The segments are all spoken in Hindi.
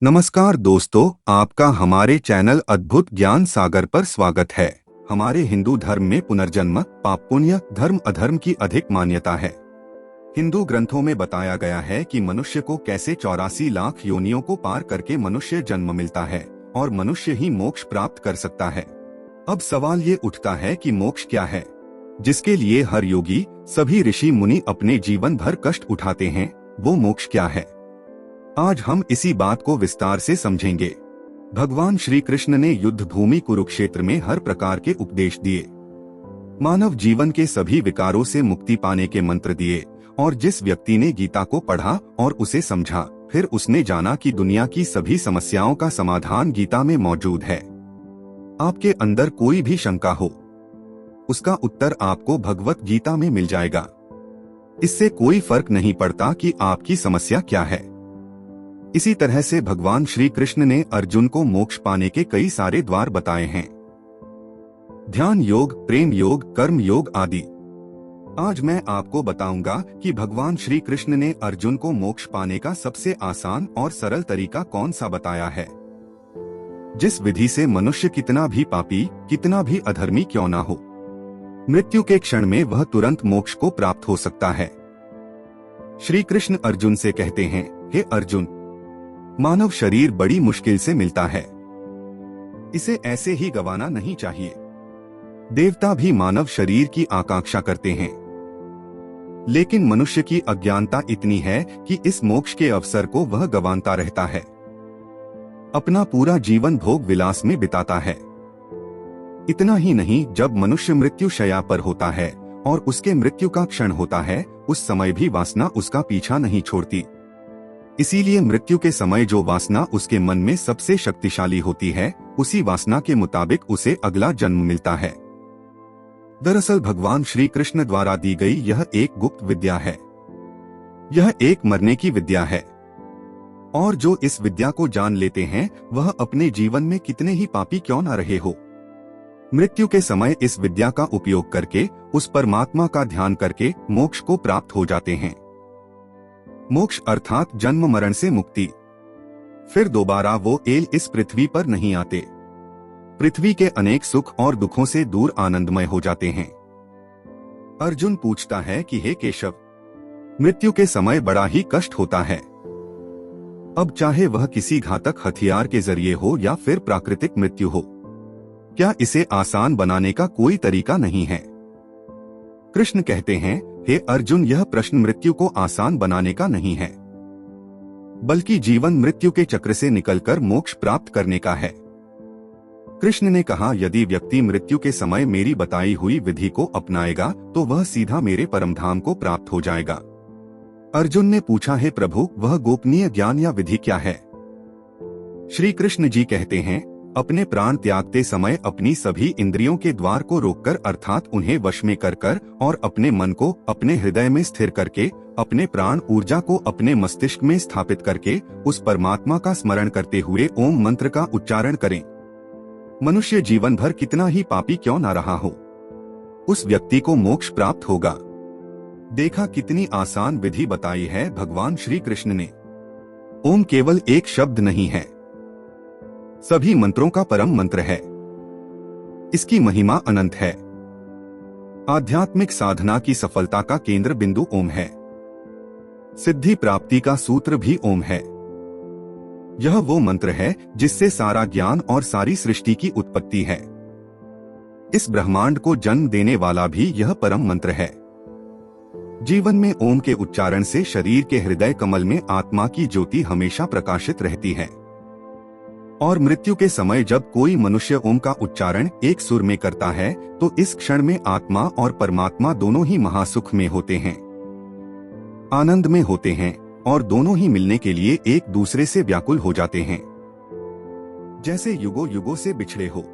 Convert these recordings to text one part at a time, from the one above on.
नमस्कार दोस्तों, आपका हमारे चैनल अद्भुत ज्ञान सागर पर स्वागत है। हमारे हिंदू धर्म में पुनर्जन्म, पाप पुण्य, धर्म अधर्म की अधिक मान्यता है। हिंदू ग्रंथों में बताया गया है कि मनुष्य को कैसे 84 लाख योनियों को पार करके मनुष्य जन्म मिलता है और मनुष्य ही मोक्ष प्राप्त कर सकता है। अब सवाल ये उठता है कि मोक्ष क्या है, जिसके लिए हर योगी, सभी ऋषि मुनि अपने जीवन भर कष्ट उठाते हैं। वो मोक्ष क्या है? आज हम इसी बात को विस्तार से समझेंगे। भगवान श्री कृष्ण ने युद्ध भूमि कुरुक्षेत्र में हर प्रकार के उपदेश दिए, मानव जीवन के सभी विकारों से मुक्ति पाने के मंत्र दिए, और जिस व्यक्ति ने गीता को पढ़ा और उसे समझा, फिर उसने जाना कि दुनिया की सभी समस्याओं का समाधान गीता में मौजूद है। आपके अंदर कोई भी शंका हो, उसका उत्तर आपको भगवत गीता में मिल जाएगा। इससे कोई फर्क नहीं पड़ता कि आपकी समस्या क्या है। इसी तरह से भगवान श्री कृष्ण ने अर्जुन को मोक्ष पाने के कई सारे द्वार बताए हैं, ध्यान योग, प्रेम योग, कर्म योग आदि। आज मैं आपको बताऊंगा कि भगवान श्री कृष्ण ने अर्जुन को मोक्ष पाने का सबसे आसान और सरल तरीका कौन सा बताया है, जिस विधि से मनुष्य कितना भी पापी, कितना भी अधर्मी क्यों ना हो, मृत्यु के क्षण में वह तुरंत मोक्ष को प्राप्त हो सकता है। श्री कृष्ण अर्जुन से कहते हैं, हे अर्जुन, मानव शरीर बड़ी मुश्किल से मिलता है, इसे ऐसे ही गंवाना नहीं चाहिए। देवता भी मानव शरीर की आकांक्षा करते हैं, लेकिन मनुष्य की अज्ञानता इतनी है कि इस मोक्ष के अवसर को वह गंवाता रहता है, अपना पूरा जीवन भोग विलास में बिताता है। इतना ही नहीं, जब मनुष्य मृत्यु शैया पर होता है और उसके मृत्यु का क्षण होता है, उस समय भी वासना उसका पीछा नहीं छोड़ती। इसीलिए मृत्यु के समय जो वासना उसके मन में सबसे शक्तिशाली होती है, उसी वासना के मुताबिक उसे अगला जन्म मिलता है। दरअसल भगवान श्री कृष्ण द्वारा दी गई यह एक गुप्त विद्या है। यह एक मरने की विद्या है, और जो इस विद्या को जान लेते हैं, वह अपने जीवन में कितने ही पापी क्यों न रहे हो, मृत्यु के समय इस विद्या का उपयोग करके, उस परमात्मा का ध्यान करके मोक्ष को प्राप्त हो जाते हैं। मोक्ष अर्थात जन्म मरण से मुक्ति। फिर दोबारा वो इस पृथ्वी पर नहीं आते। पृथ्वी के अनेक सुख और दुखों से दूर आनंदमय हो जाते हैं। अर्जुन पूछता है कि हे केशव, मृत्यु के समय बड़ा ही कष्ट होता है। अब चाहे वह किसी घातक हथियार के जरिए हो या फिर प्राकृतिक मृत्यु हो, क्या इसे आसान बनाने का कोई तरीका नहीं है? कृष्ण कहते हैं, हे अर्जुन, यह प्रश्न मृत्यु को आसान बनाने का नहीं है, बल्कि जीवन मृत्यु के चक्र से निकलकर मोक्ष प्राप्त करने का है। कृष्ण ने कहा, यदि व्यक्ति मृत्यु के समय मेरी बताई हुई विधि को अपनाएगा तो वह सीधा मेरे परमधाम को प्राप्त हो जाएगा। अर्जुन ने पूछा, हे प्रभु, वह गोपनीय ज्ञान या विधि क्या है? श्री कृष्ण जी कहते हैं, अपने प्राण त्यागते समय अपनी सभी इंद्रियों के द्वार को रोककर, अर्थात उन्हें वश में कर और अपने मन को अपने हृदय में स्थिर करके, अपने प्राण ऊर्जा को अपने मस्तिष्क में स्थापित करके, उस परमात्मा का स्मरण करते हुए ओम मंत्र का उच्चारण करें। मनुष्य जीवन भर कितना ही पापी क्यों ना रहा हो, उस व्यक्ति को मोक्ष प्राप्त होगा। देखा कितनी आसान विधि बताई है भगवान श्री कृष्ण ने। ओम केवल एक शब्द नहीं है, सभी मंत्रों का परम मंत्र है। इसकी महिमा अनंत है। आध्यात्मिक साधना की सफलता का केंद्र बिंदु ओम है। सिद्धि प्राप्ति का सूत्र भी ओम है। यह वो मंत्र है जिससे सारा ज्ञान और सारी सृष्टि की उत्पत्ति है। इस ब्रह्मांड को जन्म देने वाला भी यह परम मंत्र है। जीवन में ओम के उच्चारण से शरीर के हृदय कमल में आत्मा की ज्योति हमेशा प्रकाशित रहती है, और मृत्यु के समय जब कोई मनुष्य ओम का उच्चारण एक सुर में करता है, तो इस क्षण में आत्मा और परमात्मा दोनों ही महासुख में होते हैं, आनंद में होते हैं, और दोनों ही मिलने के लिए एक दूसरे से व्याकुल हो जाते हैं। जैसे युगों युगों से बिछड़े हो,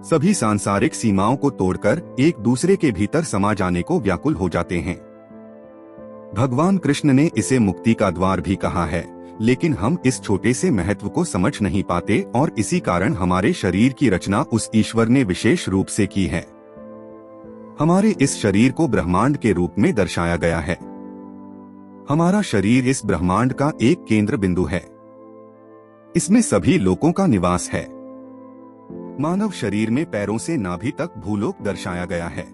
सभी सांसारिक सीमाओं को तोड़कर एक दूसरे के भीतर समा जाने को व्याकुल हो जाते हैं। भगवान कृष्ण ने इसे मुक्ति का द्वार भी कहा है, लेकिन हम इस छोटे से महत्व को समझ नहीं पाते, और इसी कारण हमारे शरीर की रचना उस ईश्वर ने विशेष रूप से की है। हमारे इस शरीर को ब्रह्मांड के रूप में दर्शाया गया है। हमारा शरीर इस ब्रह्मांड का एक केंद्र बिंदु है। इसमें सभी लोकों का निवास है। मानव शरीर में पैरों से नाभि तक भूलोक दर्शाया गया है।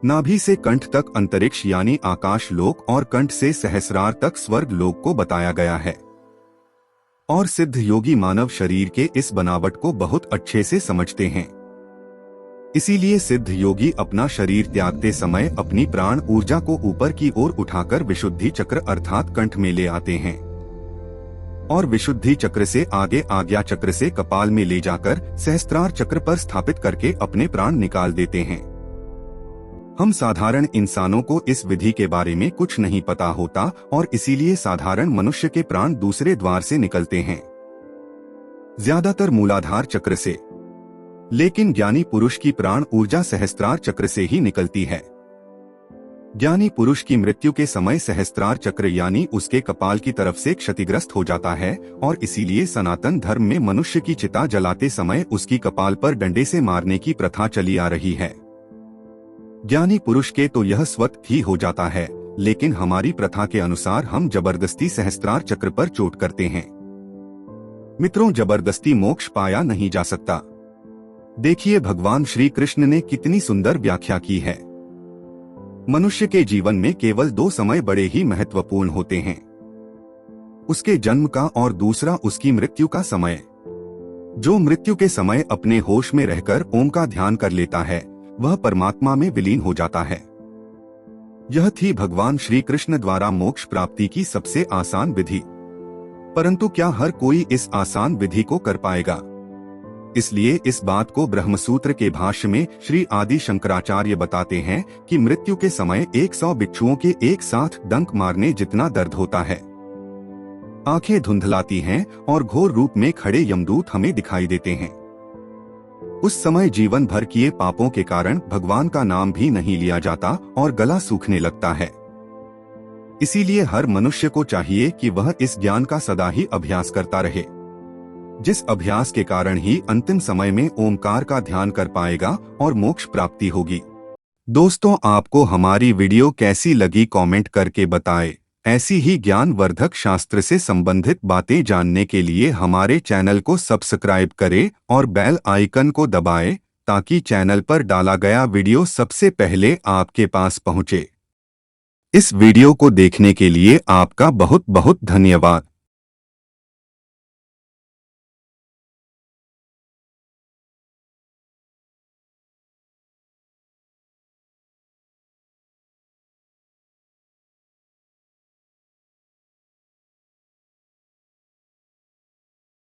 नाभि से कंठ तक अंतरिक्ष यानी आकाश लोक और कंठ से सहस्रार तक स्वर्ग लोक को बताया गया है। और सिद्ध योगी मानव शरीर के इस बनावट को बहुत अच्छे से समझते हैं। इसीलिए सिद्ध योगी अपना शरीर त्यागते समय अपनी प्राण ऊर्जा को ऊपर की ओर उठाकर विशुद्धि चक्र अर्थात कंठ में ले आते हैं और विशुद्धि चक्र से आगे आज्ञा चक्र से कपाल में ले जाकर सहस्त्रार चक्र पर स्थापित करके अपने प्राण निकाल देते हैं। हम साधारण इंसानों को इस विधि के बारे में कुछ नहीं पता होता और इसीलिए साधारण मनुष्य के प्राण दूसरे द्वार से निकलते हैं, ज्यादातर मूलाधार चक्र से। लेकिन ज्ञानी पुरुष की प्राण ऊर्जा सहस्त्रार चक्र से ही निकलती है। ज्ञानी पुरुष की मृत्यु के समय सहस्त्रार चक्र यानी उसके कपाल की तरफ से क्षतिग्रस्त हो जाता है और इसीलिए सनातन धर्म में मनुष्य की चिता जलाते समय उसकी कपाल पर डंडे से मारने की प्रथा चली आ रही है। ज्ञानी पुरुष के तो यह स्वतः ही हो जाता है, लेकिन हमारी प्रथा के अनुसार हम जबरदस्ती सहस्त्रार चक्र पर चोट करते हैं। मित्रों, जबरदस्ती मोक्ष पाया नहीं जा सकता। देखिए भगवान श्री कृष्ण ने कितनी सुंदर व्याख्या की है। मनुष्य के जीवन में केवल दो समय बड़े ही महत्वपूर्ण होते हैं, उसके जन्म का और दूसरा उसकी मृत्यु का समय। जो मृत्यु के समय अपने होश में रहकर ओम का ध्यान कर लेता है वह परमात्मा में विलीन हो जाता है। यह थी भगवान श्री कृष्ण द्वारा मोक्ष प्राप्ति की सबसे आसान विधि। परंतु क्या हर कोई इस आसान विधि को कर पाएगा? इसलिए इस बात को ब्रह्मसूत्र के भाष्य में श्री आदि शंकराचार्य बताते हैं कि मृत्यु के समय 100 बिच्छुओं के एक साथ डंक मारने जितना दर्द होता है। आंखें धुंधलाती हैं और घोर रूप में खड़े यमदूत हमें दिखाई देते हैं। उस समय जीवन भर किए पापों के कारण भगवान का नाम भी नहीं लिया जाता और गला सूखने लगता है। इसीलिए हर मनुष्य को चाहिए कि वह इस ज्ञान का सदा ही अभ्यास करता रहे, जिस अभ्यास के कारण ही अंतिम समय में ओमकार का ध्यान कर पाएगा और मोक्ष प्राप्ति होगी। दोस्तों, आपको हमारी वीडियो कैसी लगी कमेंट करके बताएं। ऐसी ही ज्ञान वर्धक शास्त्र से संबंधित बातें जानने के लिए हमारे चैनल को सब्सक्राइब करें और बेल आइकन को दबाएं ताकि चैनल पर डाला गया वीडियो सबसे पहले आपके पास पहुंचे। इस वीडियो को देखने के लिए आपका बहुत बहुत धन्यवाद।